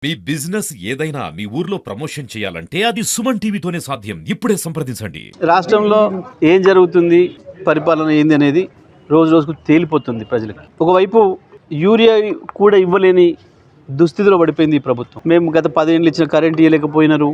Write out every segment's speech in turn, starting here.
మీ business ఏదైనా మీ ఊర్లో promotion చేయాలంటే అది సుమన్ టీవీతోనే సాధ్యం. ఇప్పుడే సంప్రదించండి. రాష్ట్రంలో ఏం జరుగుతుంది, పరిపాలన ఏంది అనేది రోజు రోజుకు తేలిపోతుంది ప్రజలకి. ఒకవైపు యూరియా కూడా ఇవ్వలేని దుస్థితిలో పడిపోయింది ఈ ప్రభుత్వం. మేము గత 10 ఏళ్ళు ఇచ్చిన కరెంట్ ఇవ్వలేకపోయినారు,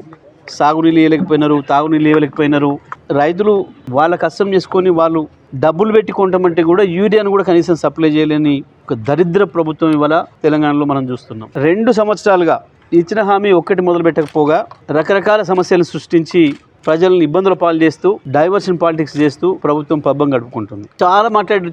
సాగునీళ్ళు ఇవ్వలేకపోయినారు, తాగునీళ్ళు ఇవ్వలేకపోయినారు. రైతులు వాళ్ళ కష్టం చేసుకొని వాళ్ళు డబ్బులు పెట్టి కొంటామంటే కూడా యూరియాను కూడా కనీసం సప్లై చేయలేని ఒక దరిద్ర ప్రభుత్వం ఇవాళ తెలంగాణలో మనం చూస్తున్నాం. 2 సంవత్సరాలుగా ఇచ్చిన హామీ ఒక్కటి మొదలు పెట్టకపోగా రకరకాల సమస్యలు సృష్టించి ప్రజలను ఇబ్బందుల పాలు చేస్తూ డైవర్షన్ పాలిటిక్స్ చేస్తూ ప్రభుత్వం పబ్బం గడుపుకుంటుంది.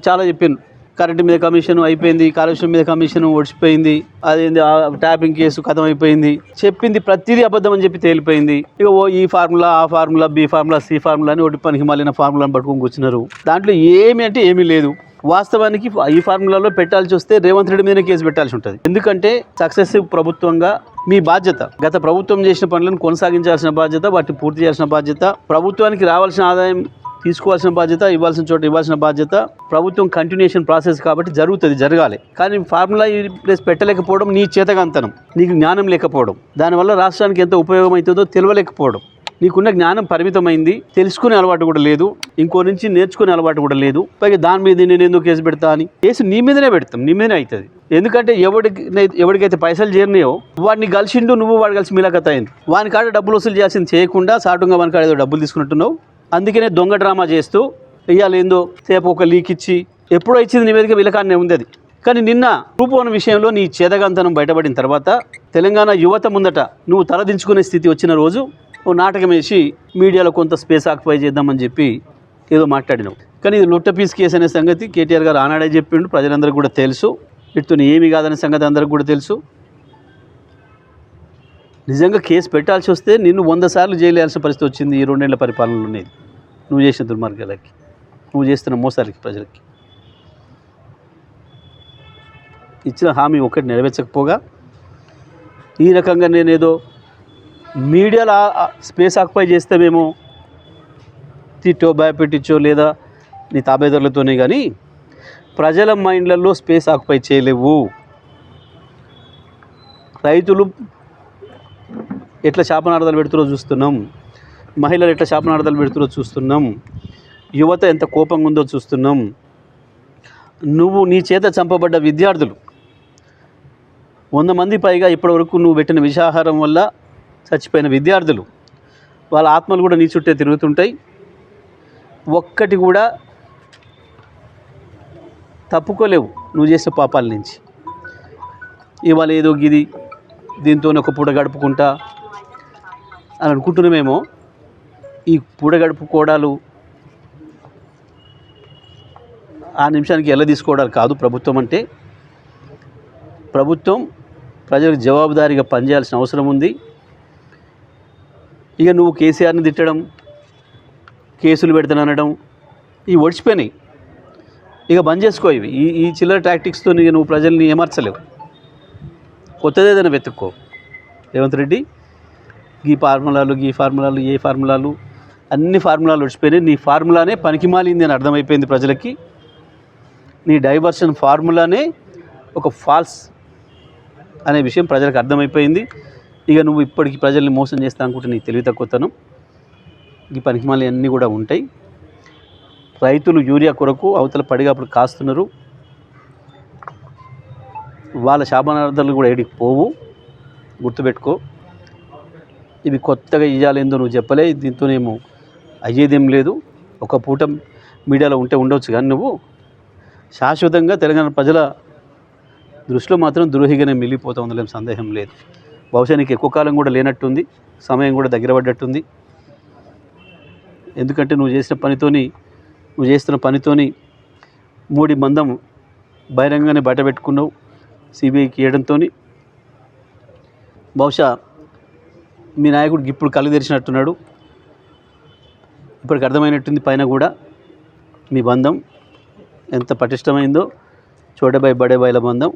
చాలా చెప్పాను. కరెంటు మీద కమిషన్ అయిపోయింది, కాలుష్యం మీద కమిషన్ ఒడిచిపోయింది, అదేంది ట్యాపింగ్ కేసు కథం అయిపోయింది, చెప్పింది ప్రతిదీ అబద్ధం అని చెప్పి తేలిపోయింది. ఇక ఈ ఫార్ములా, ఆ formula, B formula, C formula అని ఒకటి పనికి మాలిన ఫార్ములాని పట్టుకొని కూర్చున్నారు. దాంట్లో ఏమి అంటే ఏమీ లేదు. వాస్తవానికి ఈ ఫార్ములాలో పెట్టాల్సి వస్తే రేవంత్ రెడ్డి మీదనే కేసు పెట్టాల్సి ఉంటుంది. ఎందుకంటే సక్సెసివ్ ప్రభుత్వంగా మీ బాధ్యత, గత ప్రభుత్వం చేసిన పనులను కొనసాగించాల్సిన బాధ్యత, వాటిని పూర్తి చేయాల్సిన బాధ్యత, ప్రభుత్వానికి రావాల్సిన ఆదాయం తీసుకోవాల్సిన బాధ్యత, ఇవ్వాల్సిన చోట ఇవ్వాల్సిన బాధ్యత. ప్రభుత్వం కంటిన్యూషన్ ప్రాసెస్ కాబట్టి జరుగుతుంది, జరగాలి. కానీ ఫార్ములా ప్లేస్ పెట్టలేకపోవడం నీ చేతగాంతనం, నీకు జ్ఞానం లేకపోవడం, దానివల్ల రాష్ట్రానికి ఎంత ఉపయోగం అవుతుందో తెలియలేకపోవడం. నీకున్న జ్ఞానం పరిమితమైంది, తెలుసుకునే అలవాటు కూడా లేదు, ఇంకో నుంచి నేర్చుకునే అలవాటు కూడా లేదు. పైగా దాని మీద నేను ఎందుకు కేసు పెడతా అని కేసు నీ మీదనే పెడతాం, నీ మీదనే అవుతుంది. ఎందుకంటే ఎవరికైతే పైసలు చేరినాయో వాడిని కలిసిండు, నువ్వు వాడు కలిసి మిలాఖత్ అయింది. వాని కాడ డబ్బులు వసూలు చేయాల్సింది చేయకుండా సాటుగా వాని కాడ ఏదో డబ్బులు తీసుకున్నట్టున్నావు. అందుకనే దొంగ డ్రామా చేస్తూ ఇవాళ ఏందో సేపు ఒక లీక్ ఇచ్చి ఎప్పుడో ఇచ్చింది నీ మీదకి విలకాన్నే ఉంది అది. కానీ నిన్న రూపవన విషయంలో నీ చేదగంతనం బయటపడిన తర్వాత తెలంగాణ యువత ముందట నువ్వు తలదించుకునే స్థితి వచ్చిన రోజు ఓ నాటకం వేసి మీడియాలో కొంత స్పేస్ ఆక్యుపై చేద్దామని చెప్పి ఏదో మాట్లాడినావు. కానీ ఇది లొట్ట పీస్ కేసు అనే సంగతి కేటీఆర్ గారు ఆనాడే చెప్పిండు, ప్రజలందరికీ కూడా తెలుసు. వీటితో ఏమీ కాదనే సంగతి అందరికీ కూడా తెలుసు. నిజంగా కేసు పెట్టాల్సి వస్తే నిన్ను 100 సార్లు జైలు వేయాల్సిన పరిస్థితి వచ్చింది ఈ 2 ఏళ్ల పరిపాలనలో. ఉండేది నువ్వు చేసిన దుర్మార్గాలకి, నువ్వు చేస్తున్న మోసాలకి, ప్రజలకి ఇచ్చిన హామీ ఒక్కటి నెరవేర్చకపోగా ఈ రకంగా నేనేదో మీడియాలో స్పేస్ ఆక్యుపై చేస్తేమేమో తిట్టో భయపెట్టించో లేదా నీ తాబేదారులతోనే, కానీ ప్రజల మైండ్లలో స్పేస్ ఆక్యుపై చేయలేవు. రైతులు ఎట్లా శాపనార్థాలు పెడుతురో చూస్తున్నాం, మహిళలు ఎట్లా శాపనార్థాలు పెడుతురో చూస్తున్నాం, యువత ఎంత కోపంగా ఉందో చూస్తున్నాం. నువ్వు నీ చేత చంపబడ్డ విద్యార్థులు 100 మంది పైగా ఇప్పటివరకు నువ్వు పెట్టిన విషాహారం వల్ల చచ్చిపోయిన విద్యార్థులు, వాళ్ళ ఆత్మలు కూడా నీ చుట్టే తిరుగుతుంటాయి. ఒక్కటి కూడా తప్పుకోలేవు నువ్వు చేసిన పాపాల నుంచి. ఇవాళ ఏదో గిది దీంతో ఒక పూట గడుపుకుంటా అని అనుకుంటున్నామేమో. ఈ పూట గడుపుకోవడాలు ఆ నిమిషానికి ఎలా తీసుకోవడాలు కాదు. ప్రభుత్వం అంటే ప్రభుత్వం ప్రజలకు జవాబుదారీగా పనిచేయాల్సిన అవసరం ఉంది. ఇక నువ్వు కేసీఆర్ని తిట్టడం, కేసులు పెడతాననడం ఇవి ఒడిచిపోయినాయి. ఇక బంద్ చేసుకో ఇవి. ఈ చిల్లర టాక్టిక్స్తో నువ్వు ప్రజల్ని ఏమర్చలేవు. కొత్తది ఏదైనా వెతుక్కో. రేవంత్ రెడ్డి ఈ ఫార్ములాలు ఏ ఫార్ములాలు అన్ని ఫార్ములాలు వచ్చిపోయినాయి. నీ ఫార్ములానే పనికిమాలింది అని అర్థమైపోయింది ప్రజలకి. నీ డైవర్షన్ ఫార్ములానే ఒక ఫాల్స్ అనే విషయం ప్రజలకు అర్థమైపోయింది. ఇక నువ్వు ఇప్పటికీ ప్రజల్ని మోసం చేస్తా అనుకుంటే నీ తెలివి తక్కువతనం. ఈ పనికిమాలి అన్నీ కూడా ఉంటాయి. రైతులు యూరియా కొరకు అవతల పడిగాపుడు కాస్తున్నారు. వాళ్ళ శాపనార్థాలు కూడా ఏడికి పోవు, గుర్తుపెట్టుకో. ఇవి కొత్తగా ఇయ్యాలేందో నువ్వు చెప్పలే, దీంతోనేమో అయ్యేదేం లేదు. ఒక పూట మీడియాలో ఉండవచ్చు, కానీ నువ్వు శాశ్వతంగా తెలంగాణ ప్రజల దృష్టిలో మాత్రం ద్రోహిగానే మిగిలిపోతా ఉందలేం సందేహం లేదు. బహుశా నీకు ఎక్కువ కాలం కూడా లేనట్టుంది, సమయం కూడా దగ్గర పడ్డట్టుంది. ఎందుకంటే నువ్వు చేస్తున్న పనితోని మూడి మందం బహిరంగానే బయట పెట్టుకున్నావు సిబిఐకి ఇవ్వడంతో. బహుశా మీ నాయకుడికి ఇప్పుడు కళ్ళు తెరిచినట్టున్నాడు. ఇప్పటికి అర్థమైనట్టుంది పైన కూడా మీ బంధం ఎంత పటిష్టమైందో. చోటబాయ్ బడేబాయిల బంధం.